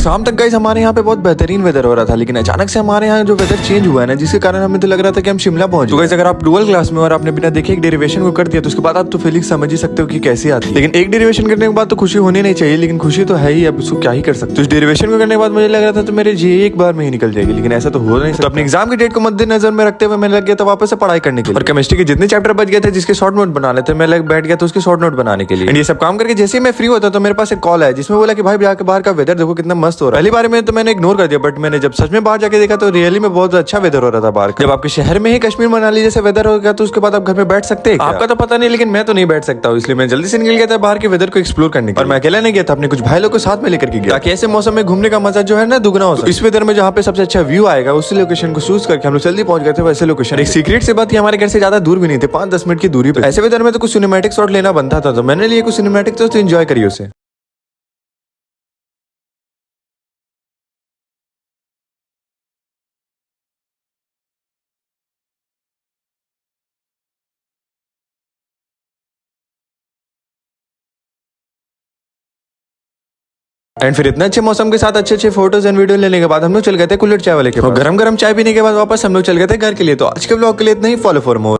शाम तक गाइस हमारे यहाँ पे बहुत बेहतरीन वेदर हो रहा था, लेकिन अचानक से हमारे यहाँ जो वेदर चेंज हुआ है ना, जिसके कारण हमें तो लग रहा था कि हम शिमला पहुंच। तो गाइस अगर आप 12th क्लास में और आपने बिना देखे एक डेरिवेशन को कर दिया तो उसके बाद आप तो फीलिंग समझ ही सकते हो कि कैसी आती है। लेकिन एक डेरिवेशन करने के बाद तो खुशी होनी नहीं चाहिए, लेकिन खुशी तो है ही, अब उसको क्या ही कर सकते। तो इस डेरिवेशन को करने के बाद मुझे लग रहा था तो मेरे जी एक बार में ही निकल जाएगी, लेकिन ऐसा तो हो नहीं सकता। तो अपने एग्जाम की डेट को मद्देनजर में रखते हुए मैं लग गया था वापस से पढ़ाई करने के लिए। और केमिस्ट्री के जितने चैप्टर बच गए थे जिसके शॉर्ट नोट बना लेते, मैं लग बैठ गया था उसके शॉर्ट नोट बनाने के लिए। एंड ये सब काम करके जैसे ही मैं फ्री होता तो मेरे पास एक कॉल है जिसमें बोला कि भाई जाके बाहर का वेदर देखो कितना मस्त हो रहा है। पहली बार में तो मैंने इग्नोर कर दिया, बट मैंने जब सच में बाहर जाके देखा तो रियली में बहुत अच्छा वेदर हो रहा था बाहर। जब आपके शहर में ही कश्मीर मनाली जैसे वेदर हो गया तो उसके बाद आप घर में बैठ सकते हैं। आपका तो पता नहीं, लेकिन मैं तो नहीं बैठ सकता हूँ, इसलिए मैं जल्दी से निकल गया था बाहर के वेदर को एक्सप्लोर करने के। और मैं अकेला नहीं गया था, अपने कुछ भाई लोग को साथ में लेकर के गया ताकि ऐसे मौसम में घूमने का मजा जो है ना दुगना हो सके। इस वेदर में जहाँ पे सबसे अच्छा व्यू आएगा उसी लोकेशन को चूज करके हम लोग जल्दी पहुंच गए थे वैसे लोकेशन। एक सीक्रेट से बात हमारे घर से ज्यादा दूर भी नहीं थे, 5-10 मिनट की दूरी पे। ऐसे वेदर में तो कुछ सिनेमैटिक शॉट लेना बनता था, तो मैंने लिए कुछ सिनेमैटिक तो एंजॉय करिए उसे। एंड फिर इतने अच्छे मौसम के साथ अच्छे अच्छे फोटोज एंड वीडियो लेने के बाद हम लोग चल गए थे कुल्हड़ चाय वाले के पास। गरम गरम चाय पीने के बाद वापस हम लोग चल गए थे घर के लिए। तो आज के ब्लॉग के लिए इतना ही। Follow for more.